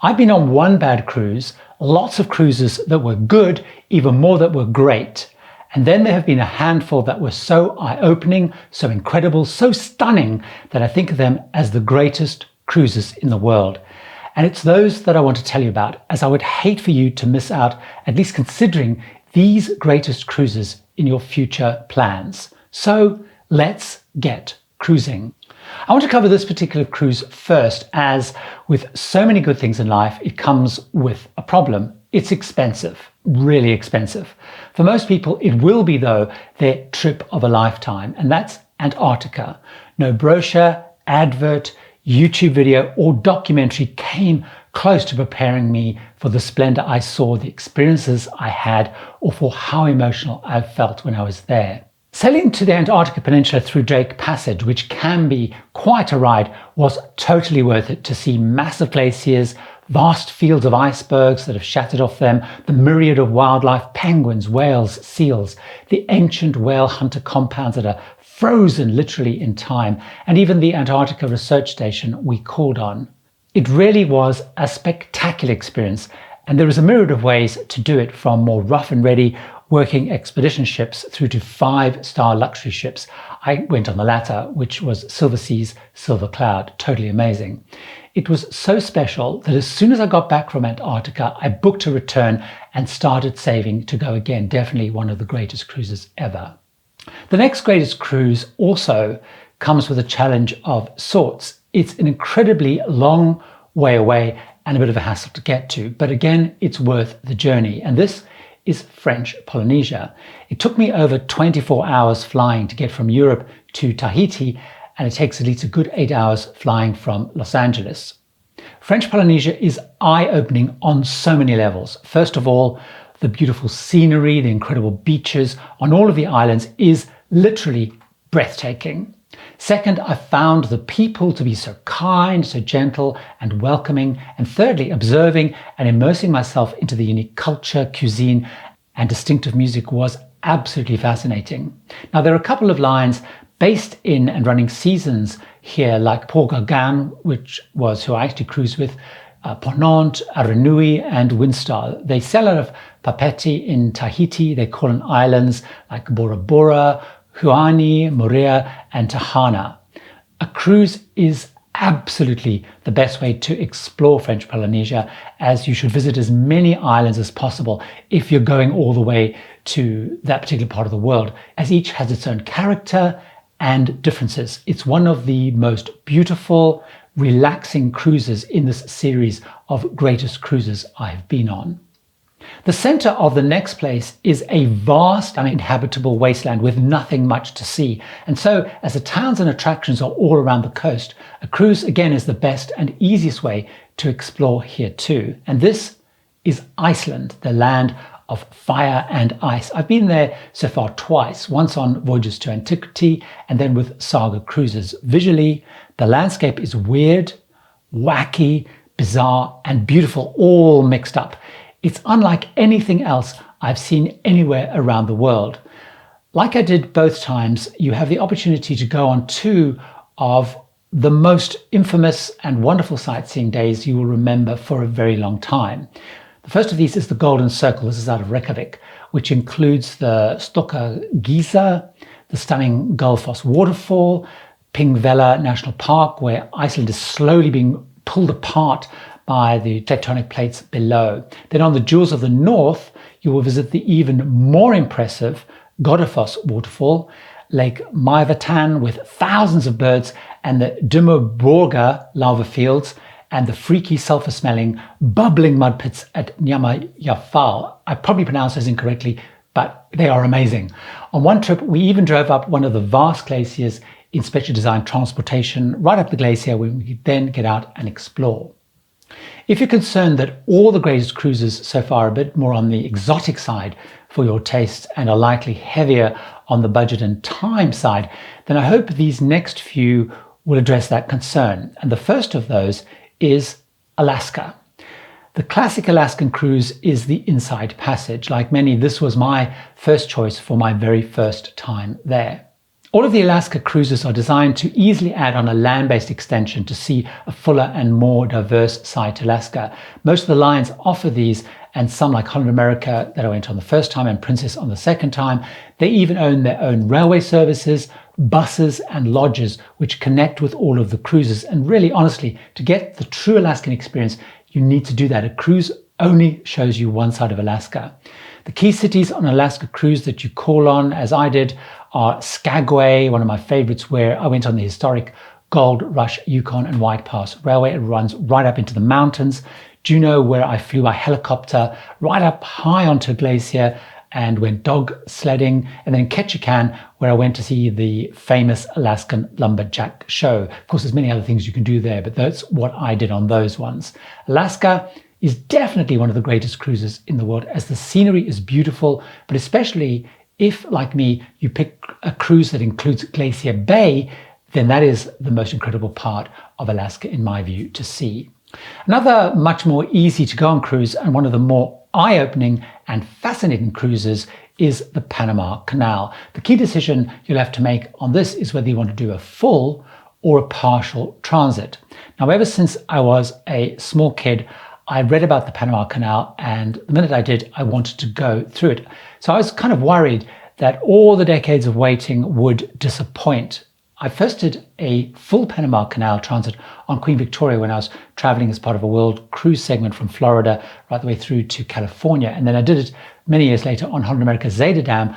I've been on one bad cruise, lots of cruises that were good, even more that were great. And then there have been a handful that were so eye-opening, so incredible, so stunning that I think of them as the greatest cruises in the world. And it's those that I want to tell you about, as I would hate for you to miss out, at least considering these greatest cruises in your future plans. So let's get cruising. I want to cover this particular cruise first, as with so many good things in life, it comes with a problem. It's expensive, really expensive. For most people, it will be, though, their trip of a lifetime, and that's Antarctica. No brochure, advert, YouTube video, or documentary came close to preparing me for the splendor I saw, the experiences I had, or for how emotional I felt when I was there. Sailing to the Antarctica Peninsula through Drake Passage, which can be quite a ride, was totally worth it to see massive glaciers, vast fields of icebergs that have shattered off them, the myriad of wildlife, penguins, whales, seals, the ancient whale hunter compounds that are frozen literally in time, and even the Antarctica Research Station we called on. It really was a spectacular experience, and there is a myriad of ways to do it, from more rough and ready working expedition ships through to 5-star luxury ships. I went on the latter, which was Silversea's Silver Cloud. Totally amazing. It was so special that as soon as I got back from Antarctica, I booked a return and started saving to go again. Definitely one of the greatest cruises ever. The next greatest cruise also comes with a challenge of sorts. It's an incredibly long way away and a bit of a hassle to get to, but again, it's worth the journey. And this is French Polynesia. It took me over 24 hours flying to get from Europe to Tahiti, and it takes at least a good 8 hours flying from Los Angeles. French Polynesia is eye-opening on so many levels. First of all, the beautiful scenery, the incredible beaches on all of the islands is literally breathtaking. Second, I found the people to be so kind, so gentle and welcoming. And thirdly, observing and immersing myself into the unique culture, cuisine, and distinctive music was absolutely fascinating. Now, there are a couple of lines based in and running seasons here, like Port Gauguin, which was who I actually cruised with, Ponant, Aranui, and Windstar. They sail out of Papeete in Tahiti. They call on islands like Bora Bora, Huani, Moorea, and Tahana. A cruise is absolutely the best way to explore French Polynesia, as you should visit as many islands as possible if you're going all the way to that particular part of the world, as each has its own character and differences. It's one of the most beautiful, relaxing cruises in this series of greatest cruises I've been on. The center of the next place is a vast uninhabitable wasteland with nothing much to see. And so, as the towns and attractions are all around the coast, a cruise again is the best and easiest way to explore here too. And this is Iceland, the land of fire and ice. I've been there so far twice, once on voyages to antiquity and then with Saga Cruises. Visually, the landscape is weird, wacky, bizarre, and beautiful, all mixed up. It's unlike anything else I've seen anywhere around the world. Like I did both times, you have the opportunity to go on 2 of the most infamous and wonderful sightseeing days you will remember for a very long time. The first of these is the Golden Circle. This is out of Reykjavik, which includes the Stokka Giza, the stunning Gullfoss waterfall, Pingvella National Park, where Iceland is slowly being pulled apart by the tectonic plates below. Then on the Jewels of the North, you will visit the even more impressive Godafoss waterfall, Lake Mævatan with thousands of birds, and the Dimmuborga lava fields, and the freaky sulfur-smelling, bubbling mud pits at Nýjafell. I probably pronounced those incorrectly, but they are amazing. On one trip, we even drove up one of the vast glaciers in specially designed transportation right up the glacier, where we could then get out and explore. If you're concerned that all the greatest cruises so far are a bit more on the exotic side for your taste and are likely heavier on the budget and time side, then I hope these next few will address that concern. And the first of those is Alaska. The classic Alaskan cruise is the Inside Passage. Like many, this was my first choice for my very first time there. All of the Alaska cruises are designed to easily add on a land-based extension to see a fuller and more diverse side to Alaska. Most of the lines offer these, and some like Holland America that I went on the first time and Princess on the second time, they even own their own railway services, buses and lodges which connect with all of the cruises. And really, honestly, to get the true Alaskan experience, you need to do that. A cruise only shows you one side of Alaska. The key cities on an Alaska cruise that you call on, as I did, are Skagway, one of my favorites, where I went on the historic Gold Rush Yukon and White Pass Railway. It runs right up into the mountains. Juneau, where I flew by helicopter right up high onto a glacier and went dog sledding. And then Ketchikan, where I went to see the famous Alaskan Lumberjack Show. Of course, there's many other things you can do there, but that's what I did on those ones. Alaska is definitely one of the greatest cruises in the world, as the scenery is beautiful, but especially if, like me, you pick a cruise that includes Glacier Bay, then that is the most incredible part of Alaska, in my view, to see. Another much more easy to go on cruise, and one of the more eye-opening and fascinating cruises, is the Panama Canal. The key decision you'll have to make on this is whether you want to do a full or a partial transit. Now, ever since I was a small kid, I read about the Panama Canal, and the minute I did, I wanted to go through it. So I was kind of worried that all the decades of waiting would disappoint. I first did a full Panama Canal transit on Queen Victoria when I was traveling as part of a world cruise segment from Florida right the way through to California. And then I did it many years later on Holland America Zaidam,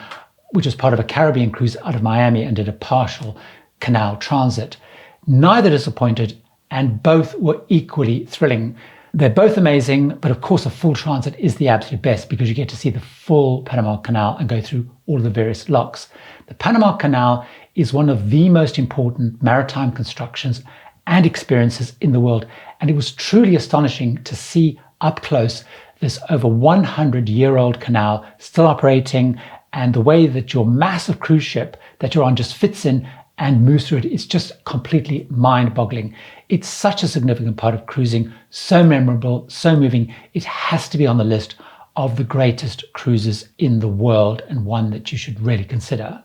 which was part of a Caribbean cruise out of Miami, and did a partial canal transit. Neither disappointed, and both were equally thrilling. They're both amazing, but of course a full transit is the absolute best because you get to see the full Panama Canal and go through all the various locks. The Panama Canal is one of the most important maritime constructions and experiences in the world, and it was truly astonishing to see up close this over 100-year-old canal still operating, and the way that your massive cruise ship that you're on just fits in and moves through it. It's just completely mind-boggling. It's such a significant part of cruising, so memorable, so moving. It has to be on the list of the greatest cruises in the world, and one that you should really consider.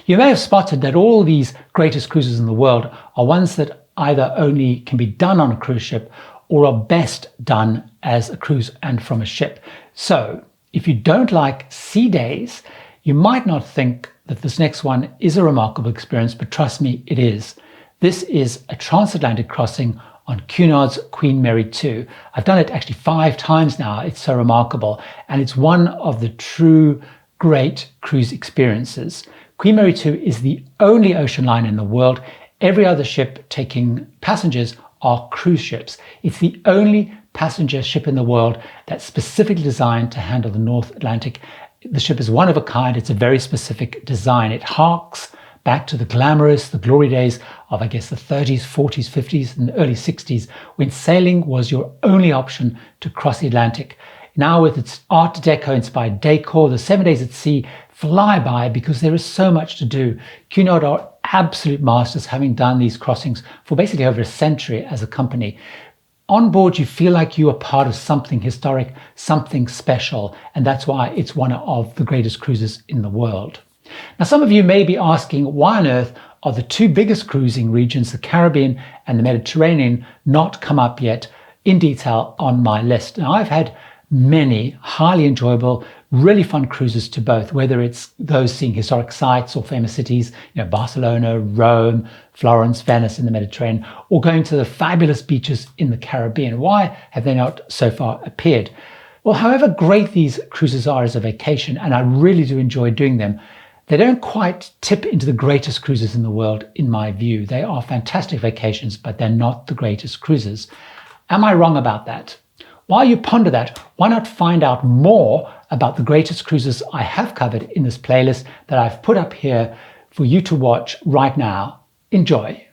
You may have spotted that all these greatest cruises in the world are ones that either only can be done on a cruise ship or are best done as a cruise and from a ship. So if you don't like sea days, you might not think that this next one is a remarkable experience, but trust me, it is. This is a transatlantic crossing on Cunard's Queen Mary 2. I've done it actually 5 times now. It's so remarkable, and it's one of the true great cruise experiences. Queen Mary 2 is the only ocean liner in the world. Every other ship taking passengers are cruise ships. It's the only passenger ship in the world that's specifically designed to handle the North Atlantic. The ship is one of a kind. It's a very specific design. It harks back to the glamorous, the glory days of, I guess, the 30s, 40s, 50s, and early 60s, when sailing was your only option to cross the Atlantic. Now, with its Art Deco-inspired decor, the 7 days at sea fly by because there is so much to do. Cunard are absolute masters, having done these crossings for basically over a century as a company. On board, you feel like you are part of something historic, something special, and that's why it's one of the greatest cruises in the world. Now, some of you may be asking, why on earth are the 2 biggest cruising regions, the Caribbean and the Mediterranean, not come up yet in detail on my list? Now, I've had many highly enjoyable, really fun cruises to both, whether it's those seeing historic sites or famous cities, Barcelona, Rome, Florence, Venice in the Mediterranean, or going to the fabulous beaches in the Caribbean. Why have they not so far appeared? Well, however great these cruises are as a vacation, and I really do enjoy doing them, they don't quite tip into the greatest cruises in the world, in my view. They are fantastic vacations, but they're not the greatest cruises. Am I wrong about that? While you ponder that, why not find out more about the greatest cruises I have covered in this playlist that I've put up here for you to watch right now. Enjoy.